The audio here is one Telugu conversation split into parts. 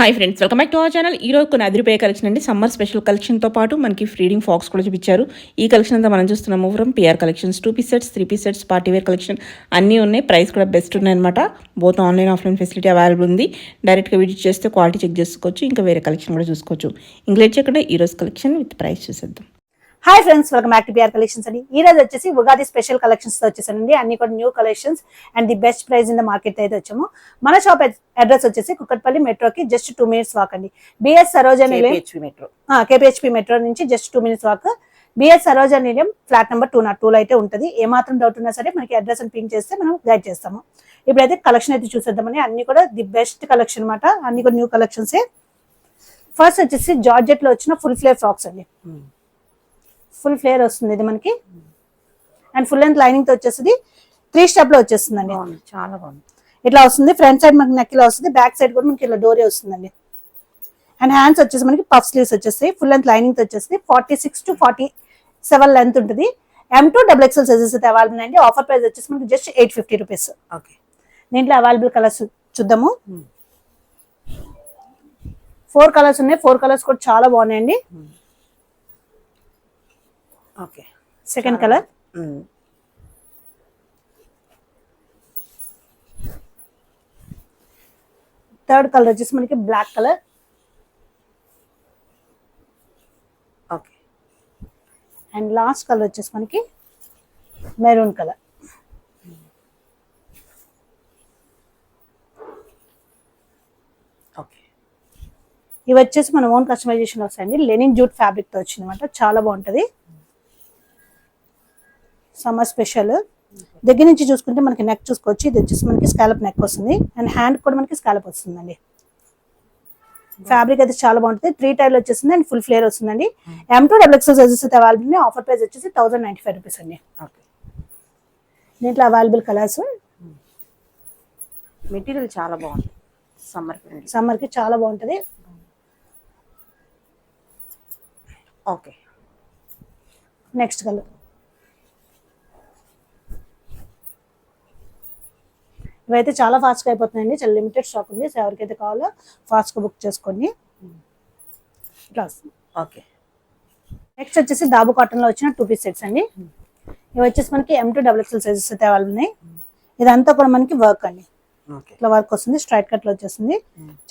Hi friends, welcome back to our channel. ఈరోజు కొన్ని అదిరిపోయే కలెక్షన్ అండి. సమ్మర్ స్పెషల్ కలెక్షన్తో పాటు మనకి ఫ్రీడింగ్ ఫాక్స్ కూడా చూపించారు. ఈ కలెక్షన్ అంతా మనం చూస్తున్నాము from PR collections. 2 piece sets, 3 piece sets, party wear collection అన్నీ ఉన్నాయి. ప్రైస్ కూడా బెస్ట్ ఉన్నాయన్నమాట. Both online offline facility available ఉంది. డైరెక్ట్గా విజిట్ చేస్తే క్వాలిటీ చెక్ చేసుకోవచ్చు. ఇంకా వేరే కలెక్షన్ కూడా చూసుకోవచ్చు. ఇంకా లేట్ చేయకుండా ఈరోజు కలెక్షన్ విత్ ప్రైస్ చూసేద్దాం. Hi friends, welcome back to PR collections అండి. ఈ రోజు వచ్చేసి ఉగాది స్పెషల్ కలెక్షన్స్ తో వచ్చేసానండి. అన్ని కూడా new collections and the best price in the market అయితే వచ్చాము. మన షాప్ అడ్రస్ వచ్చేసి కుక్కట్పల్లి మెట్రోకి జస్ట్ 2 minutes వాక్ అండి. BS Saroja Nilayam KPHB metro నుంచి just 2 minutes walk. BS Saroja Nilayam flat number 202 లో అయితే ఉంటుంది. ఏమాత్రం డౌట్ ఉన్నా సరే మనకి అడ్రస్ అని పింక్ చేస్తే మనం గైడ్ చేస్తాము. ఇప్పుడైతే కలెక్షన్ అయితే చూసేద్దామని. అన్ని కూడా ది బెస్ట్ కలెక్షన్ అనమాట. అన్ని కూడా న్యూ కలెక్షన్స్. ఫస్ట్ వచ్చేసి జార్జెట్ లో వచ్చిన ఫుల్ ఫ్లేర్ ఫ్రాక్స్ అండి. ఫుల్ ఫ్లేర్ వస్తుంది ఇది మనకి. అండ్ ఫుల్ లెంత్ లైనింగ్ తో వచ్చేసి 3 స్టెప్ లో వచ్చేస్తుందండి. చాలా బాగుంది. ఇట్లా వస్తుంది. ఫ్రంట్ సైడ్ మనకి నెక్ ఇలా వస్తుంది. బ్యాక్ సైడ్ కూడా మనకి ఇలా డోరీ వస్తుందండి. అండ్ హ్యాండ్స్ వచ్చేసి మనకి పఫ్ స్లీవ్స్ వచ్చేస్తాయి. ఫుల్ లెంత్ లైనింగ్ తో వచ్చేసి 46 to 47 లెంత్ ఉంటుంది. M2 XXL సైజెస్ అయితే అవైలబుల్ అండి. ఆఫర్ ప్రైస్ వచ్చేసి మనకి జస్ట్ 850 రూపీస్. ఓకే, దీంట్లో అవైలబుల్ కలర్స్ చూద్దాము. 4 కలర్స్ ఉన్నాయి. 4 కలర్స్ కూడా చాలా బాగున్నాయండి. Okay, second colour, third colour వచ్చేసి మనకి black colour. Okay, and last colour వచ్చేసి మనకి మెరూన్ కలర్. ఓకే, ఇవి వచ్చేసి మన ఓన్ కస్టమైజేషన్ వస్తాయండి. లెనిన్ జూట్ ఫ్యాబ్రిక్ తో వచ్చింది అనమాట. చాలా బాగుంటది. Summer special. దగ్గర నుంచి చూసుకుంటే మనకి నెక్ చూసుకోవచ్చు. ఇది వచ్చేసి మనకి స్కాలప్ నెక్ వస్తుంది. అండ్ హ్యాండ్ కూడా మనకి స్కాలప్ వస్తుందండి. ఫ్యాబ్రిక్ అయితే చాలా బాగుంటుంది. 3 టైర్లు వచ్చేసింది అండ్ ఫుల్ ఫ్లేర్ వస్తుందండి. M2 XXL సైజెస్ అయితే అవైలబుల్. ఆఫర్ ప్రైస్ వచ్చేసి 1095 రూపీస్ అండి. దీంట్లో అవైలబుల్ కలర్స్. మెటీరియల్ చాలా బాగుంది. సమ్మర్ కి చాలా బాగుంటది. Okay, next colour. ఇవైతే చాలా ఫాస్ట్గా అయిపోతున్నాయండి. చాలా లిమిటెడ్ స్టాక్ ఉంది. సో ఎవరికైతే కావాలో ఫాస్ట్గా బుక్ చేసుకోండి. ఓకే, నెక్స్ట్ వచ్చేసి దాబు కాటన్ లో వచ్చిన 2 పీస్ సెట్స్ అండి. ఇవి వచ్చేసి మనకి M2 XXL సైజెస్ అయితే అవైలబుల్ ఉన్నాయి. ఇదంతా కూడా మనకి వర్క్ అండి. ఇట్లా వర్క్ వస్తుంది. స్ట్రైట్ కట్ లో వచ్చేస్తుంది.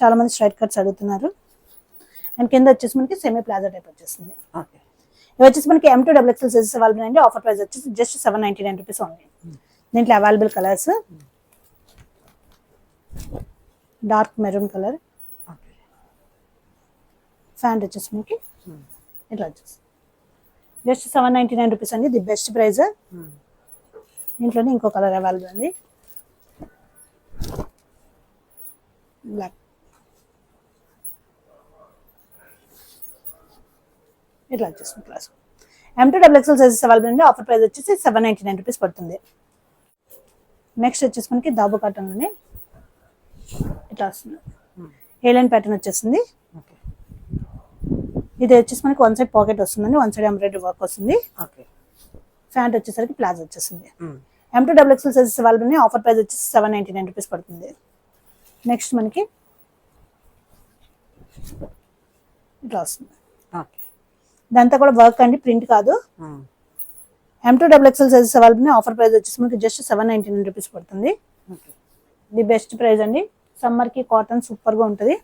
చాలా మంది స్ట్రైట్ కట్స్ అడుగుతున్నారు. అండ్ కింద వచ్చేసి మనకి సెమీ ప్లాజా టైప్ వచ్చేస్తుంది. ఇవి వచ్చేసి మనకి M2 XXL సైజెస్ అవైలబుల్ అండి. ఆఫర్ ప్రైస్ వచ్చేసి జస్ట్ 799 రూపీస్ ఓన్లీ. దీంట్లో available colours dark maroon colour. Pant వచ్చేసి మనకి ఇట్లా వచ్చేసి జస్ట్ 799 రూపీస్ అండి. The best price. దీంట్లోనే ఇంకో కలర్ అవైలబుల్ అండి. బ్లాక్. ఇట్లా వచ్చేసింది class. M2 XXL sizes available అండి. ఆఫర్ ప్రైస్ వచ్చేసి 799 రూపీస్ పడుతుంది. నెక్స్ట్ వచ్చేసి మనకి దాబు కాటన్లోనే ఇట్లా వస్తుంది. ఏలైన్ ప్యాటర్న్ వచ్చేసింది. ఇది వచ్చేసి మనకి 1 సైడ్ పాకెట్ వస్తుందండి. 1 సైడ్ ఎంబ్రాయిడరీ వర్క్ వస్తుంది. ఫ్యాంట్ వచ్చేసరికి ప్లాజో వచ్చేసింది. M2 XXL sizes available. Offer price వచ్చేసి 799 రూపీస్ పడుతుంది. నెక్స్ట్ మనకి ఇట్లా వస్తుంది. ఇదంతా కూడా వర్క్ అండి, ప్రింట్ కాదు. M2 XXL sizes available. Offer price వచ్చేసి మనకి జస్ట్ 799 రూపీస్ పడుతుంది. ది బెస్ట్ ప్రైస్ అండి. సమ్మర్ కి కాటన్ సూపర్ గా ఉంటుంది.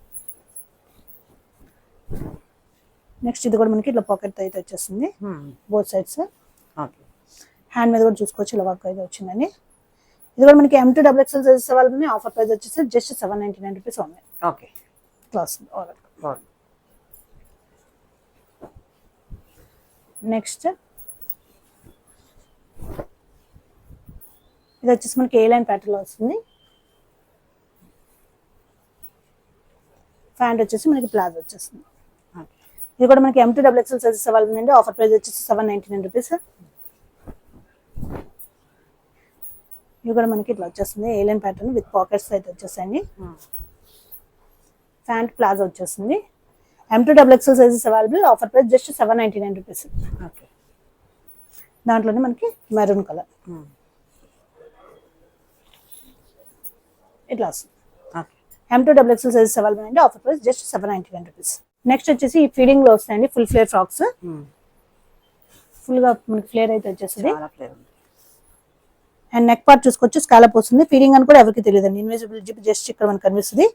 నెక్స్ట్ ఇది కూడా మనకి ఇట్లా పాకెట్ అయితే వచ్చేస్తుంది. Both sides. హ్యాండ్ మీద కూడా చూసుకోవచ్చు. ఇలా వర్క్ అయితే వచ్చిందండి. ఇది కూడా మనకి M2 XXL sizes available. Offer price వచ్చేసి just 799 rupees only. Okay, class. Next ఇది వచ్చేసి మనకి ఏ లైన్ ప్యాటర్న్ లో వస్తుంది. ఫ్యాంట్ వచ్చేసి మనకి ప్లాజో వచ్చేస్తుంది. ఇది కూడా మనకి M2 XXL సైజెస్ అవైలబుల్ అండి. ఆఫర్ ప్రైస్ వచ్చేసి 799 రూపీస్. ఇది కూడా మనకి ఇట్లా వచ్చేస్తుంది. ఏలియన్ ప్యాటర్న్ విత్ పాకెట్స్ అయితే వచ్చేసాయండి. ఫ్యాంట్ ప్లాజో వచ్చేస్తుంది. M2 XXL sizes available. Offer price just 799 rupees. దాంట్లోనే మనకి మెరూన్ కలర్ ఇట్లా వస్తుంది. M2XXL సైజెస్ అవైలబుల్ అండి. Offer price just 799 rupees. Next వచ్చేసి ఈ ఫీడింగ్ లో వస్తాయండి ఫుల్ ఫ్లేర్ ఫ్రాక్స్. ఫుల్ గా మనకి ఫ్లేర్ అయితే వచ్చేస్తుంది. అండ్ నెక్ పార్ట్ చూసుకోవచ్చు స్కాలప్ వస్తుంది. ఫీడింగ్ అని కూడా ఎవరికి తెలియదు అండి. ఇన్విజిబుల్ జిప్ జస్ట్ ఇక్కడ మనకి కనిపిస్తుంది.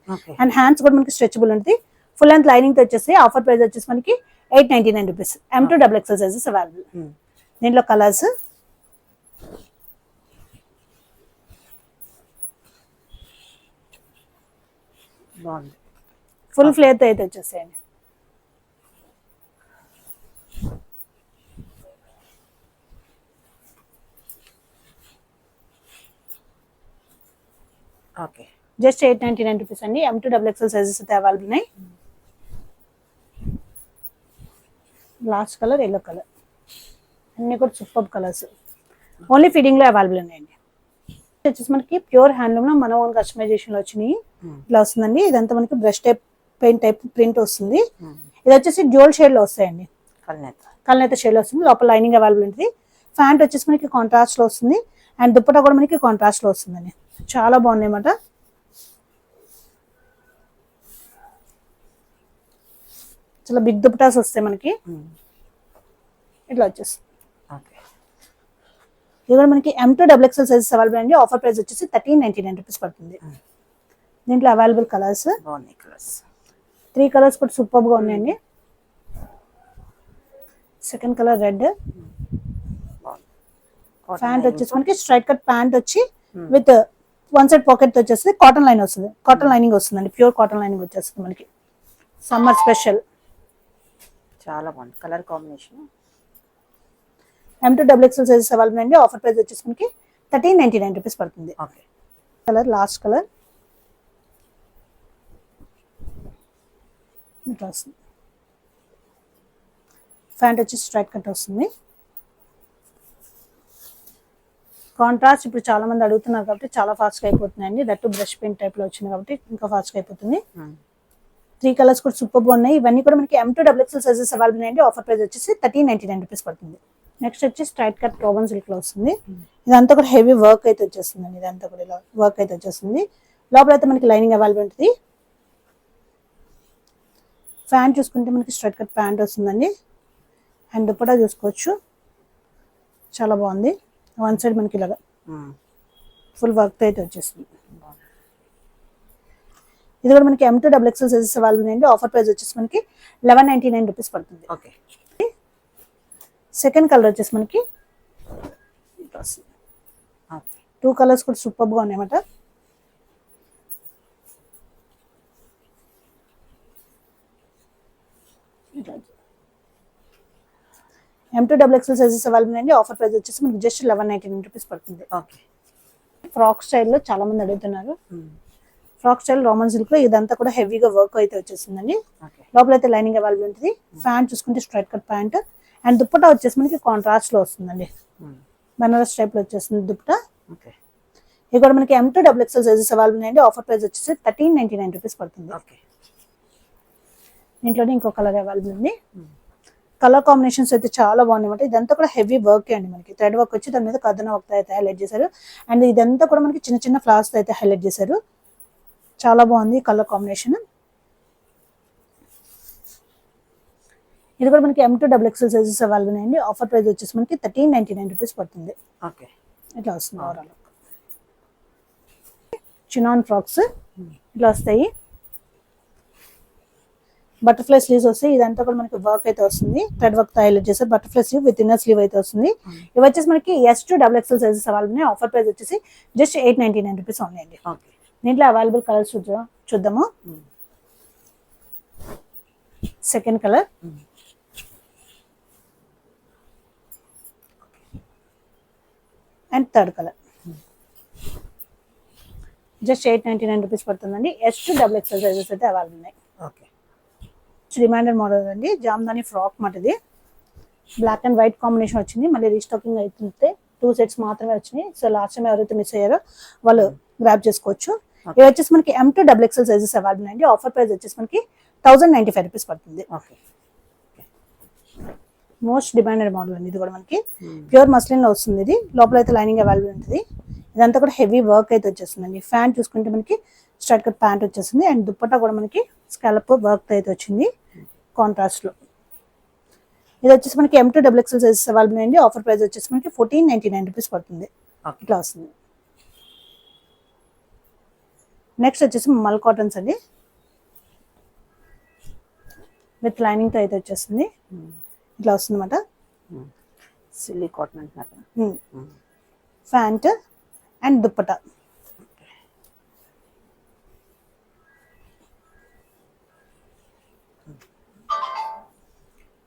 అండ్ హ్యాండ్స్ కూడా మనకి స్ట్రెచబుల్ ఉంటుంది. ఫుల్ లెంత్ లైనింగ్ తో వచ్చేసి ఆఫర్ ప్రైస్ వచ్చేసి మనకి 899 రూపీస్. M2XXL sizes available. దీంట్లో కలర్స్ బాగుంది. ఫుల్ ఫ్లేర్ తో అయితే వచ్చేసాయండి. ఓకే, జస్ట్ 899 రూపీస్ అండి. M2XXL సైజెస్ అయితే అవైలబుల్ ఉన్నాయి. లాస్ట్ కలర్ ఎల్లో కలర్, అన్ని కూడా సూపర్ కలర్స్. ఓన్లీ ఫీడింగ్ లో అవైలబుల్ ఉన్నాయండి. వచ్చేసి మనకి ప్యూర్ హ్యాండ్లూమ్ లో మన ఓన్ కస్టమైజేషన్ లో వచ్చినాయి. ఇట్లా వస్తుందండి. ఇదంతా మనకి brush type paint type print వస్తుంది. ఇది వచ్చేసి డ్యూల్ షేడ్ లో వస్తాయండి. కల్నేత షేడ్ లో వస్తుంది. లోపల లైనింగ్ అవైలబుల్ ఉంటుంది. ప్యాంట్ వచ్చేసి మనకి కాంట్రాస్ట్ లో వస్తుంది. అండ్ దుప్పటా కూడా మనకి కాంట్రాస్ట్ లో వస్తుందండి. చాలా బాగుంది అన్నమాట. చాలా బిగ్ దుప్పటాస్ వస్తాయి మనకి. ఇట్లా వచ్చేస్తుంది. ఇది కూడా మనకి M2XXL సైజెస్ అవైలబుల్ అండి. ఆఫర్ ప్రైస్ వచ్చేసి 1399 రూపీస్ పడుతుంది. దీంట్లో అవైలబుల్ కలర్స్ 3 కలర్స్ కూడా సూపర్ గా ఉన్నాయండి. Second colour red. ప్యాంట్ వచ్చేసి మనకి స్ట్రైట్ కట్ ప్యాంట్ వచ్చి విత్ వన్ సైడ్ పాకెట్ వచ్చేసి కాటన్ లైన్ వస్తుంది. కాటన్ లైనింగ్ వస్తుందండి. ప్యూర్ కాటన్ లైనింగ్ వచ్చేస్తుంది మనకి. Summer special. చాలా బాగుంది colour combination. M2XXL sizes available అండి. ఆఫర్ ప్రైస్ వచ్చేసి మనకి 1399 రూపీస్ పడుతుంది. ఓకే, కలర్ లాస్ట్ కలర్ ఇట్లా వస్తుంది. ప్యాంట్ వచ్చి స్ట్రైట్ కట్ వస్తుంది. కాంట్రాస్ట్ ఇప్పుడు చాలా మంది అడుగుతున్నారు కాబట్టి చాలా ఫాస్ట్గా అయిపోతున్నాయండి. దట్టు బ్రష్ పెయింట్ టైప్ లో వచ్చింది కాబట్టి ఇంకా ఫాస్ట్గా అయిపోతుంది. 3 కలర్స్ కూడా సూపర్ గా ఉన్నాయి. ఇవన్నీ కూడా మనకి M2XXL సైజెస్ అవైలబుల్ అండి. ఆఫర్ ప్రైస్ వచ్చేసి 1399 రూపీస్ పడుతుంది. నెక్స్ట్ వచ్చి స్ట్రైట్ కట్ రోబన్ సిల్క్ లో వస్తుంది. ఇదంతా కూడా హెవీ వర్క్ అయితే వచ్చేస్తుంది. ఇదంతా కూడా ఇలా వర్క్ అయితే వచ్చేస్తుంది. లోపల అయితే మనకి లైనింగ్ అవైలబుల్ ఉంటుంది. ప్యాంట్ చూసుకుంటే మనకి స్ట్రైట్ కట్ ప్యాంట్ వస్తుందండి. అండ్ దుప్పటా చూసుకోవచ్చు చాలా బాగుంది. వన్ సైడ్ మనకి ఇలాగా ఫుల్ వర్క్ అయితే వచ్చేస్తుంది. ఇది కూడా మనకి M2XXL సైజెస్ అవైలబుల్ అండి. ఆఫర్ ప్రైస్ వచ్చేసి మనకి 1199 రూపీస్ పడుతుంది. ఓకే, సెకండ్ కలర్ వచ్చేసి మనకి 2 కలర్స్ కూడా సూపర్ గా ఉన్నాయన్నమాట. M2XXL సైజెస్ అవైలబుల్ అండి. ఆఫర్ ప్రైస్ వచ్చేసి మనకి జస్ట్ 1199 రూపీస్ పడుతుంది. ఓకే, ఫ్రాక్ స్టైల్లో చాలా మంది అడుగుతున్నారు. ఫ్రాక్ స్టైల్ రోమన్ సిల్క్ లో ఇదంతా కూడా హెవీగా వర్క్ అయితే వచ్చేసిందండి. లోపల అయితే లైనింగ్ అవైలబుల్ ఉంటుంది. ప్యాంట్ చూసుకుంటే straight cut pant. And dupatta వచ్చేసి మనకి కాంట్రాస్ట్ లో వస్తుందండి. బనారస్ టైప్ లో వచ్చేస్తుంది దుప్పటా. ఇది కూడా మనకి M2XXL సైజెస్ అవైలబుల్ అండి. ఆఫర్ ప్రైస్ వచ్చేసి 1399 రూపీస్ పడుతుంది. దీంట్లోనే ఇంకో కలర్ అవైలబుల్ ఉంది. కలర్ కాంబినేషన్స్ అయితే చాలా బాగున్నాయి. ఇదంతా కూడా హెవీ వర్క్ అండి. మనకి థ్రెడ్ వర్క్ వచ్చి దాని మీద కథన వర్క్ అయితే హైలైట్ చేశారు. అండ్ ఇదంతా కూడా మనకి చిన్న చిన్న ఫ్లవర్స్ అయితే హైలైట్ చేశారు. చాలా బాగుంది కలర్ కాంబినేషన్. ఇది కూడా మనకి M2XXL సైజెస్ అవైలబుల్ అండి. ఆఫర్ ప్రైస్ వచ్చేసి మనకి 1399 రూపీస్ పడుతుంది. ఓకే, ఇట్లా వస్తుంది ఓవరాల్. చినాన్ ఫ్రాక్స్ ఇట్లా వస్తాయి. బటర్ఫ్లై స్లీవ్స్ వస్తాయి. ఇదంతా కూడా మనకి వర్క్ అయితే వస్తుంది. థ్రెడ్ వర్క్ హైలైట్ చేస్తారు. Butterfly sleeve with inner sleeve అయితే వస్తుంది. ఇవి వచ్చేసి మనకి S2XXL సైజెస్ అవైలబుల్ ఉన్నాయి. ఆఫర్ ప్రైస్ వచ్చేసి జస్ట్ 899 రూపీస్ ఉన్నాయండి. దీంట్లో అవైలబుల్ కలర్స్ చూద్దాము. Second colour and third colour. Just 899 rupees పడుతుందండి. S2XXL సైజెస్ అయితే అవైలబుల్ ఉన్నాయి. ఓకే, రిమైండర్ మోడల్ అండి. జామ్దాని ఫ్రాక్ మాట ఇది. బ్లాక్ అండ్ వైట్ కాంబినేషన్ వచ్చింది. మళ్ళీ రీస్టాకింగ్ అయితే 2 సెట్స్ మాత్రమే వచ్చినాయి. సో లాస్ట్ టైం ఎవరైతే మిస్ అయ్యారో వాళ్ళు గ్రాప్ చేసుకోవచ్చు. ఇవి వచ్చేసి మనకి M2XXL సైజెస్ అవైలబుల్ అండి. ఆఫర్ ప్రైస్ వచ్చేసి మనకి 1095 రూపీస్ పడుతుంది. ఓకే, మోస్ట్ డిమాండెడ్ మోడల్ అండి. ఇది కూడా మనకి ప్యూర్ మస్లిన్ లో వస్తుంది. ఇది లోపల అయితే లైనింగ్ అవైలబుల్ ఉంటుంది. ఇదంతా కూడా హెవీ వర్క్ అయితే వచ్చేస్తుందండి. ఫ్యాంట్ చూసుకుంటే మనకి స్ట్రైట్ కట్ ప్యాంట్ వచ్చేసింది అండ్ దుప్పట్టా కూడా మనకి స్కాలప్ వర్క్ అయితే వచ్చింది కాంట్రాస్ట్ లో. ఇది వచ్చేసి మనకి M2XXL సైజెస్ అవైలబుల్ అండి. ఆఫర్ ప్రైస్ వచ్చేసి మనకి 1499 రూపీస్ పడుతుంది. ఇట్లా వస్తుంది. నెక్స్ట్ వచ్చేసి మల్ కాటన్స్ అండి, విత్ లైనింగ్ తో అయితే వచ్చేస్తుంది. ఇట్లా వస్తుంది అనమాట. సిల్లీ కాటన్ అంటున్నారు. Pant and dupatta.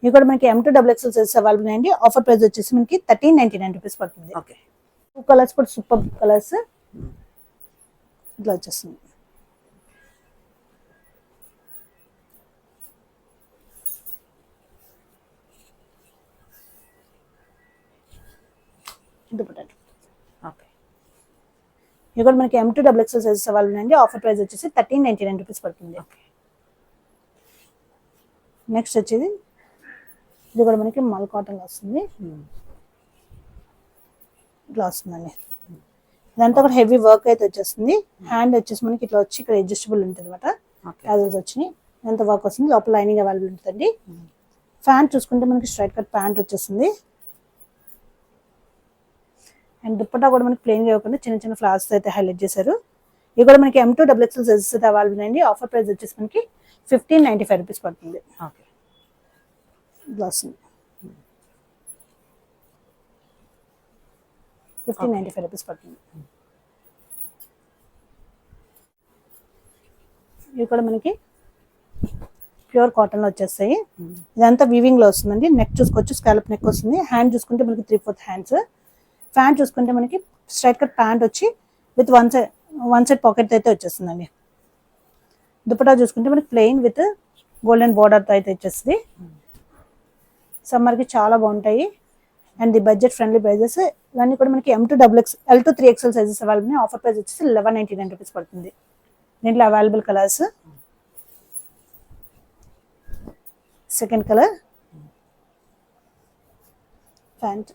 ఇది కూడా మనకి M2XXL సైజెస్ అవైలబుల్ అండి. ఆఫర్ ప్రైస్ వచ్చేసి మనకి 1399 రూపీస్ పడుతుంది. ఓకే. 2 కలర్స్ కూడా సూపర్ కలర్స్. ఇట్లా వచ్చేస్తుంది. దుప్పటా. ఓకే. ఇది కూడా మనకి M2XXL సైజెస్ అవైలబుల్ అండి. ఆఫర్ ప్రైస్ వచ్చేసి 1399 రూపీస్ పడుతుంది. నెక్స్ట్ వచ్చేది ఇది కూడా మనకి మల్ కాటన్ వస్తుంది. ఇట్లా వస్తుందండి. ఇదంతా కూడా హెవీ వర్క్ అయితే వచ్చేస్తుంది. హ్యాండ్ వచ్చేసి మనకి ఇట్లా వచ్చి ఇక్కడ అడ్జస్టబుల్ ఉంటుంది అనమాట. యాజల్స్ వచ్చినాయి. ఎంత వర్క్ వస్తుంది. లోపల లైనింగ్ అవైలబుల్ ఉంటుందండి. ప్యాంట్ చూసుకుంటే మనకి స్ట్రైట్ కట్ ప్యాంట్ వచ్చేస్తుంది. అండ్ దుప్పట్టా కూడా మనకి ప్లెయిన్ కాకుండా చిన్న చిన్న ఫ్లవర్స్ అయితే హైలైట్ చేశారు. ఇది కూడా మనకి M2XXL సైజెస్ అయితే అవైలబుల్ అండి. ఆఫర్ ప్రైస్ వచ్చేసి మనకి 1595 రూపీస్ పడుతుంది. ఓకే. ఇట్లా వస్తుంది. 1595 రూపీస్ పడుతుంది. ఇవి కూడా మనకి ప్యూర్ కాటన్ లో వచ్చేస్తాయి. ఇదంతా వీవింగ్ లో వస్తుందండి. నెక్ చూసుకోవచ్చు, స్కాలప్ నెక్ వస్తుంది. హ్యాండ్ చూసుకుంటే మనకి 3/4 హ్యాండ్స్. ప్యాంట్ చూసుకుంటే మనకి స్ట్రైట్ కట్ ప్యాంట్ వచ్చి విత్ వన్ సైడ్ పాకెట్ అయితే వచ్చేస్తుందండి. దుపట్టా చూసుకుంటే మనకి ప్లెయిన్ విత్ గోల్డెన్ బోర్డర్ తో అయితే వచ్చేస్తుంది. సమ్మర్ కి చాలా బాగుంటాయి. And the budget friendly prices. ఇవన్నీ కూడా మనకి L2 3XL sizes available. Offer price వచ్చేసి 1199 రూపీస్ పడుతుంది. దీంట్లో available colours. Second colour pant.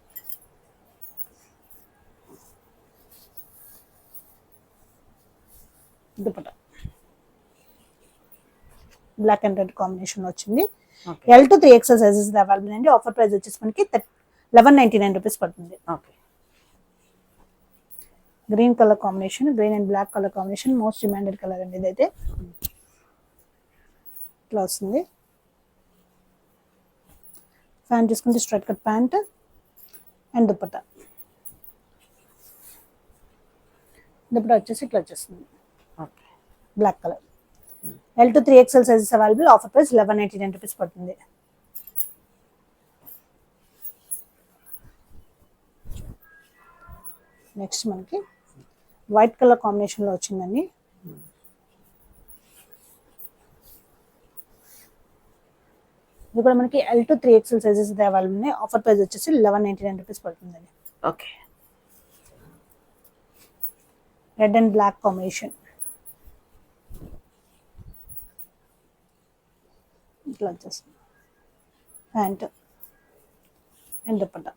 Dupatta black and red combination వచ్చింది. L2 3XL సైజెస్ అవైలబుల్ అండి. ఆఫర్ ప్రైస్ వచ్చేసి మనకి 1199 రూపీస్ పడుతుంది. Okay. Green colour combination, green and black colour combination most demanded colour అండి ఇదైతే. ఇట్లా వస్తుంది. ప్యాంట్ చూసుకుంటే straight cut pant and dupatta. Dupatta వచ్చేసి ఇట్లా వచ్చేస్తుంది. Okay. Black colour. L2 3XL sizes available. Offer price 1199 rupees పడుతుంది. నెక్స్ట్ మనకి వైట్ కలర్ కాంబినేషన్ లో వచ్చిందండి. ఇది కూడా మనకి L2 3XL సైజెస్ అవైలబుల్ ఉన్నాయి. ఆఫర్ ప్రైస్ వచ్చేసి 1199 రూపీస్ పడుతుందండి. Okay. Red and black combination. ఇట్లా వచ్చేస్తుంది. Pant and dupatta.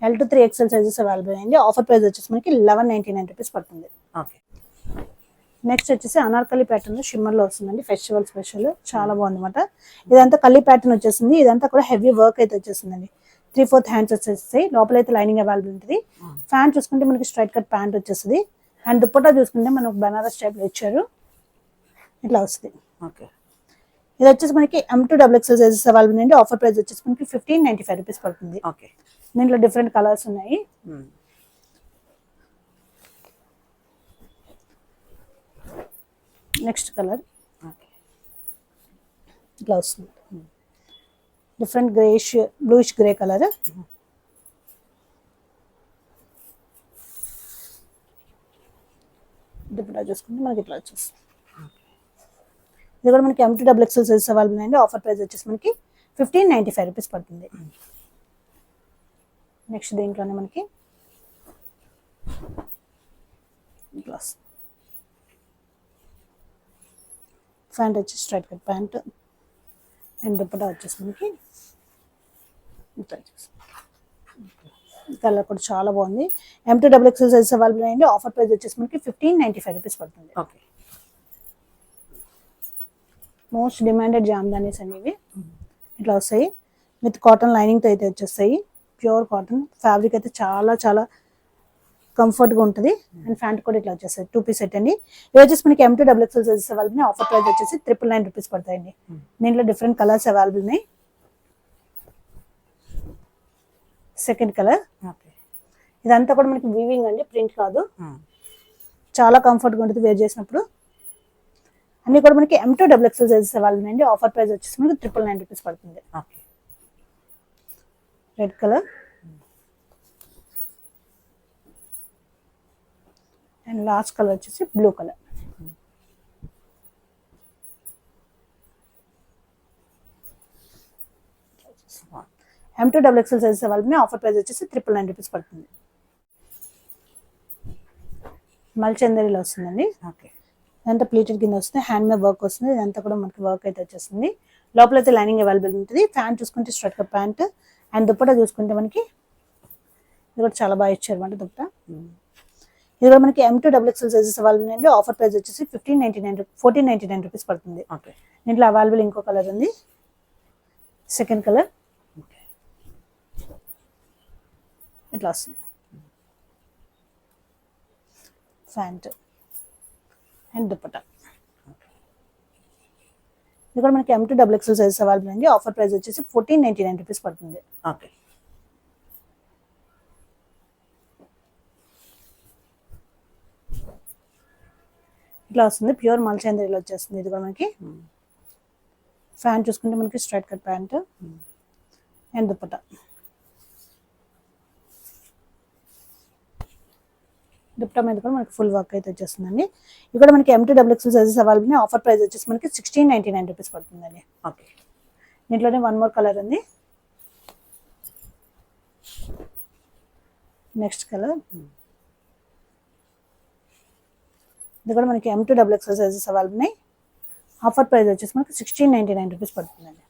L2 3XL sizes available అండి. ఆఫర్ ప్రైస్ వచ్చేసి మనకి 1199 రూపీస్ పడుతుంది. ఓకే. నెక్స్ట్ వచ్చేసి అనార్కలి ప్యాటర్న్ షిమ్మర్ లో వస్తుందండి. ఫెస్టివల్ స్పెషల్ చాలా బాగుంది అనమాట. ఇదంతా కలి ప్యాటర్న్ వచ్చేసింది. ఇదంతా కూడా హెవీ వర్క్ అయితే వచ్చేసిందండి. 3/4 హ్యాండ్స్ వచ్చేస్తాయి. లోపల అయితే లైనింగ్ అవైలబుల్ ఉంటుంది. ప్యాంట్ చూసుకుంటే మనకి స్ట్రైట్ కట్ ప్యాంట్ వచ్చేస్తుంది. అండ్ దుపట్టా చూసుకుంటే మనకు బనారస్ టైప్ లో ఇచ్చారు. ఇట్లా వస్తుంది. ఓకే. ఇది వచ్చేసి మనకి M2XXL సైజెస్ అవైలబుల్ అండి. ఆఫర్ ప్రైస్ వచ్చేసి మనకి 1595 రూపీస్ పడుతుంది. ఓకే. దీంట్లో డిఫరెంట్ కలర్స్ ఉన్నాయి. నెక్స్ట్ కలర్ ఇట్లా వస్తుంది. Different greyish bluish grey colour. Dupatta చూసుకుంటే మనకి ఇట్లా వచ్చేస్తుంది. ఇది కూడా మనకి M2XXL సైజెస్ అవైలబుల్ అండి. ఆఫర్ ప్రైస్ వచ్చేసి మనకి 1595 రూపీస్ పడుతుంది. నెక్స్ట్ దీంట్లోనే మనకి గ్లాస్ ప్యాంట్ వచ్చి straight cut pant and dupatta వచ్చేసి మనకి ఇట్లా వచ్చేసి కలర్ కూడా చాలా బాగుంది. M2XXL సైజ్ అవైలబుల్ అండి. ఆఫర్ ప్రైస్ వచ్చేసి మనకి 1595 రూపీస్ పడుతుంది. ఓకే. మోస్ట్ డిమాండెడ్ జామ్దానీస్ అండి ఇవి. ఇట్లా వస్తాయి విత్ కాటన్ లైనింగ్తో అయితే వచ్చేస్తాయి. ప్యూర్ కాటన్ ఫ్యాబ్రిక్ అయితే చాలా చాలా కంఫర్ట్గా ఉంటుంది. అండ్ ప్యాంట్ కూడా ఇట్లా వచ్చేస్తాయి. 2 పీస్ సెట్ అండి. ఇవి వచ్చేసి మనకి M2XXL సైజెస్ అవైలబుల్ ఉన్నాయి. ఆఫర్ ప్రైస్ వచ్చేసి 999 రూపీస్ పడతాయండి. దీంట్లో డిఫరెంట్ కలర్స్ అవైలబుల్ ఉన్నాయి. Second colour. ఓకే. ఇదంతా కూడా మనకి వీవింగ్ అండి, ప్రింట్ కాదు. చాలా కంఫర్ట్గా ఉంటుంది వేర్ చేసినప్పుడు. అన్ని కూడా మనకి M2XXL సైజెస్ అవైలబుల్ ఉన్నాయండి. ఆఫర్ ప్రైస్ వచ్చేసి మనకి 999 రూపీస్ పడుతుంది. Okay. Red colour and last colour వచ్చేసి blue colour. M2XXL sizes available. Offer price వచ్చేసి 999 రూపీస్ పడుతుంది. మల్చందరిలో వస్తుందండి. ఓకే. ఇదంతా ప్లీటెడ్ కింద వస్తుంది. హ్యాండ్ మేడ్ వర్క్ వస్తుంది. ఇదంతా కూడా మనకి వర్క్ అయితే వచ్చేస్తుంది. లోపల అయితే లైనింగ్ అవైలబుల్ ఉంటుంది. ప్యాంట్ చూసుకుంటే straight cut pant and dupatta చూసుకుంటే మనకి ఇది కూడా చాలా బాగా ఇచ్చారు అనమాట దుప్పటా. ఇది కూడా మనకి M2XXL సైజెస్ అవైలబుల్ అండి. ఆఫర్ ప్రైస్ వచ్చేసి 1499 రూపీస్ పడుతుంది. ఓకే. దీంట్లో అవైలబుల్ ఇంకో కలర్ ఉంది. సెకండ్ కలర్ ఇట్లా వస్తుంది. Pant and dupatta. ఇది కూడా మనకి M2XXL సైజెస్ అవైలబుల్ అండి. ఆఫర్ ప్రైస్ వచ్చేసి 1499 రూపీస్ పడుతుంది. ఓకే. ఇట్లా వస్తుంది. ప్యూర్ మల్చందరిలో వచ్చేస్తుంది. ఇది కూడా మనకి ప్యాంట్ చూసుకుంటే మనకి straight cut pant and dupatta. Dupatta మీద కూడా మనకి ఫుల్ వర్క్ అయితే వచ్చేస్తుందండి. ఇక్కడ మనకి M2XXL సైజెస్ అవైలబుల్ ఉన్నాయి. ఆఫర్ ప్రైస్ వచ్చేసి మనకి 1699 రూపీస్ పడుతుందండి. ఓకే. దీంట్లోనే వన్ మోర్ కలర్ ఉంది. Next colour. ఇది కూడా మనకి M2XXL సైజెస్ అవైలబుల్ ఉన్నాయి. ఆఫర్ ప్రైస్ వచ్చేసి మనకి 1699 రూపీస్ పడుతుందండి.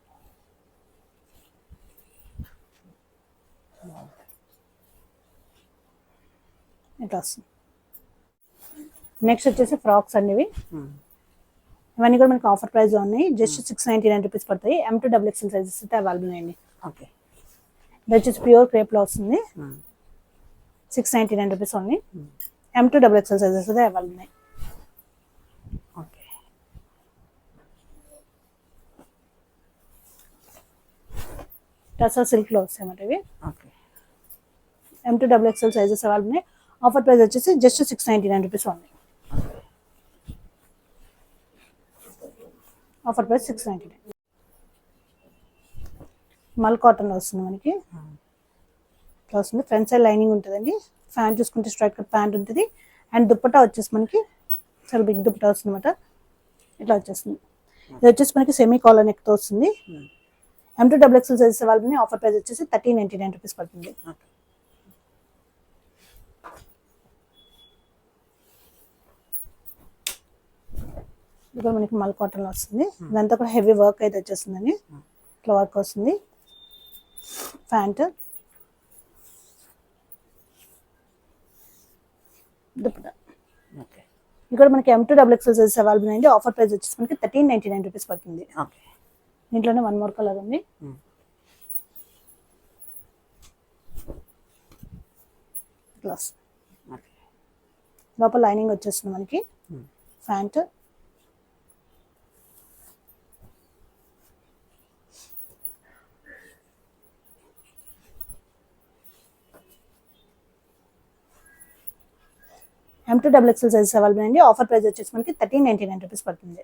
ఇట్లా వస్తుంది. నెక్స్ట్ వచ్చేసి ఫ్రాక్స్ అండి ఇవి. ఇవన్నీ కూడా మనకి ఆఫర్ ప్రైస్ లో ఉన్నాయి. జస్ట్ 699 రూపీస్ పడతాయి. M2XXL సైజెస్ అయితే అవైలబుల్ ఉన్నాయండి. ఓకే. ఇది వచ్చేసి ప్యూర్ క్రేప్ లో వస్తుంది. 699 రూపీస్ ఓన్లీ. M2XXL సైజెస్ అయితే అవైలబుల్ ఉన్నాయి. ఓకే. టసా సిల్క్ లో వస్తాయి అన్నమాట ఇవి. ఓకే. M2XXL సైజెస్ అవైలబుల్ ఉన్నాయి. ఆఫర్ ప్రైస్ వచ్చేసి just 699 rupees only. Offer price 699. మల్ కాటన్ లో వస్తుంది మనకి. ఇట్లా వస్తుంది. ఫ్రంట్ సైడ్ లైనింగ్ ఉంటుందండి. ప్యాంట్ చూసుకుంటే స్ట్రైట్ కట్ ప్యాంట్ ఉంటుంది. అండ్ దుప్పటా వచ్చేసి మనకి చాలా బిగ్ దుప్పటా వస్తుంది అనమాట. ఇట్లా వచ్చేస్తుంది. ఇది వచ్చేసి మనకి సెమీ కాలర్ నెక్ తో వస్తుంది. M2XXL sizes available. Offer price వచ్చేసి 1399 రూపీస్ పడుతుంది. ఇది మనకి మల్ కాటన్ లో వస్తుంది. ఇదంతా కూడా హెవీ వర్క్ అయితే వచ్చేస్తుందండి. ఇట్లా వర్క్ వస్తుంది. ప్యాంట్ దుప్పటా. ఓకే. ఇక్కడ మనకి M2XXL సైజెస్ అవైలబుల్ అండి. ఆఫర్ ప్రైస్ వచ్చేసి మనకి 1399 రూపీస్ పడుతుంది. ఓకే. దీంట్లోనే వన్ మోర్ కలర్ ఉంది. Glass okay. లోపల లైనింగ్ వచ్చేస్తుంది మనకి. ప్యాంట్ M2XXL సైజెస్ అవైలబుల్ అండి. ఆఫర్ ప్రైస్ వచ్చేసి మనకి 1399 రూపీస్ పడుతుంది.